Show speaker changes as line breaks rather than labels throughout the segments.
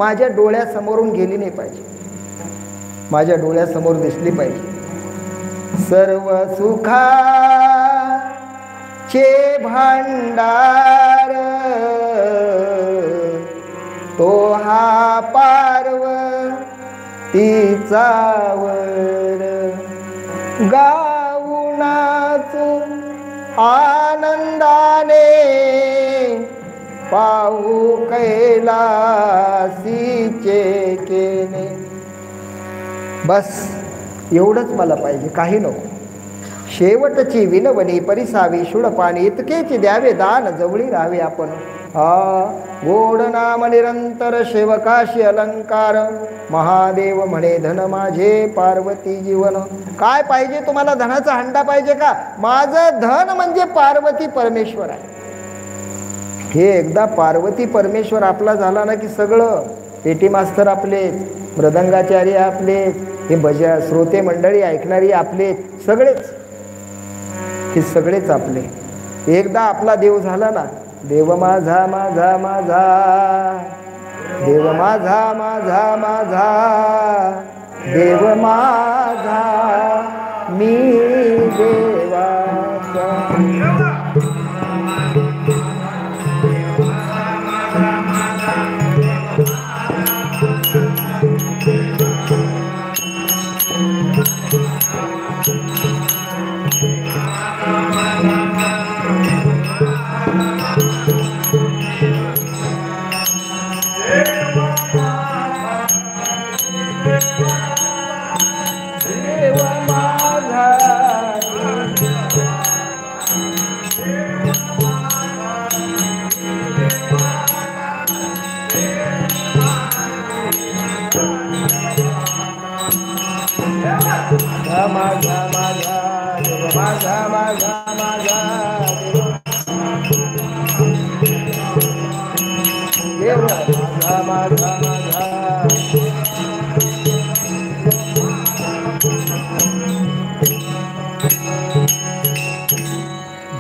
माझ्या डोळ्यासमोरून गेली नाही पाहिजे, माझ्या डोळ्यासमोर दिसली पाहिजे. सर्व सुखाचे भांडार तो हा पार्वतीचा वर, गाऊ नाचू आनंदाने पाहू कैलासीचे केने. बस एवढंच मला पाहिजे, काही नको. शेवटची विनवणी परिसावी शूळपाणी, इतकेच द्यावे दान जवळी राहावे आपण. गोड नाम निरंतर सेवकाशी अलंकार, महादेव म्हणे धन माझे पार्वती जीवन. काय पाहिजे तुम्हाला? धनाचा हंडा पाहिजे का? माझं धन म्हणजे पार्वती परमेश्वर आहे. हे एकदा पार्वती परमेश्वर आपला झाला ना की सगळं, पेटी मास्तर आपलेच, मृदंगाचार्य आपलेच, हे भजन श्रोते मंडळी ऐकणारी आपले, सगळेच हे सगळेच आपले. एकदा आपला देव झाला ना, देव माझा माझा माझा, देव माझा माझा माझा, देव माझा मी देवाचा.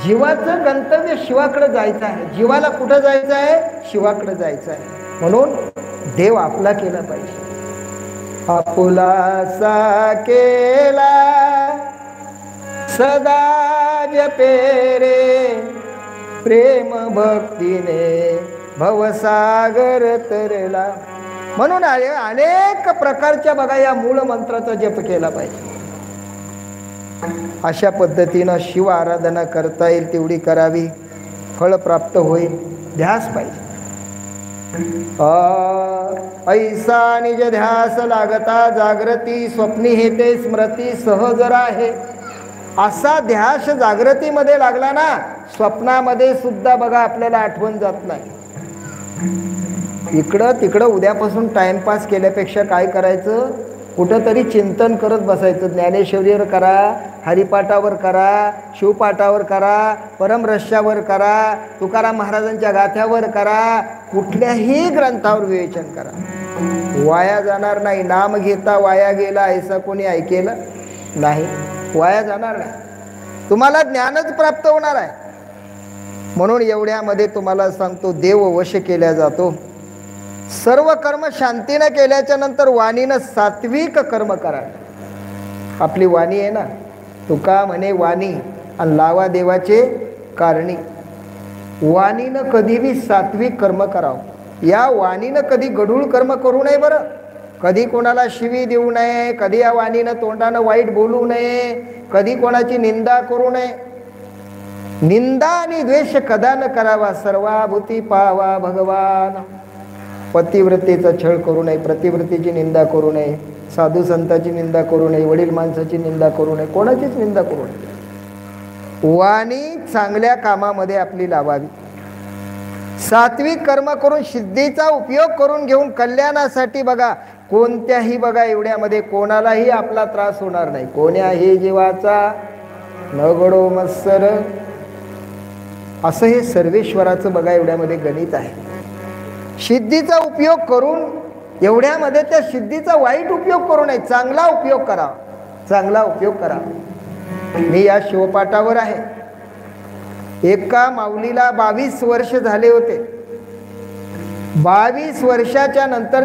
जीवाचं गंतव्य शिवाकडे जायचं आहे. जीवाला कुठं जायचं आहे? शिवाकडे जायचं आहे. म्हणून देव आपला केला पाहिजे. आपुलासा केला सदा जपे रे, प्रेम भक्तीने भवसागर तरला. म्हणून अनेक प्रकारच्या बघा या मूळ मंत्राचा जप केला पाहिजे. अशा पद्धतीनं शिव आराधना करता येईल तेवढी करावी, फळ प्राप्त होईल. ध्यास पाहिजे. ऐसा निज ध्यास लागता जागृती, स्वप्नी हेते स्मृती सहज राहे. असा ध्यास जागृतीमध्ये लागला ना, स्वप्नामध्ये सुद्धा बघा आपल्याला आठवण जात नाही. इकडं तिकडं उद्यापासून टाइमपास केल्यापेक्षा काय करायचं, कुठंतरी चिंतन करत बसायचं. ज्ञानेश्वरीवर करा, हरिपाठावर करा, शिवपाठावर करा, परमरस्यावर करा, तुकाराम महाराजांच्या गाथ्यावर करा, कुठल्याही ग्रंथावर विवेचन करा. वाया जाणार नाही. नाम घेता वाया गेला ऐसा कोणी ऐकेलं नाही. वाया जाणार नाही. तुम्हाला ज्ञानच प्राप्त होणार आहे. म्हणून एवढ्यामध्ये तुम्हाला सांगतो, देव वश केला जातो. सर्व कर्म शांतीनं केल्याच्या नंतर वाणीनं सात्विक कर्म करा. आपली वाणी आहे ना, तुका म्हणे वाणी आणि लावा देवाचे कारणी. वाणीनं कधीही सात्विक कर्म करावं. या वाणीनं कधी गढूळ कर्म करू नये बरं. कधी कोणाला शिवी देऊ नये, कधी या वाणीनं तोंडानं वाईट बोलू नये, कधी कोणाची निंदा करू नये. निंदा आणि द्वेष कदा न करावा, सर्वाभूती पावा भगवान. पतिव्रतेचा छळ करू नये, प्रतिव्रतेची निंदा करू नये, साधू संताची निंदा करू नये, वडील माणसाची निंदा करू नये, कोणाचीच निंदा करू नये. वाणी चांगल्या कामामध्ये आपली लावावी. सात्विक कर्म करून सिद्धीचा उपयोग करून घेऊन कल्याणासाठी बघा, कोणत्याही बघा एवढ्यामध्ये कोणालाही आपला त्रास होणार नाही. कोण्याही जीवाचा न गडो मत्सर, असं हे सर्वेश्वराचं बघा एवढ्यामध्ये गणित आहे. सिद्धीचा उपयोग करून एवढ्यामध्ये त्या सिद्धीचा वाईट उपयोग करू नये, चांगला उपयोग करा, चांगला उपयोग करा. मी या शिवपाठावर आहे. एका माऊलीला 22 वर्ष झाले होते. 22 वर्षाच्या नंतर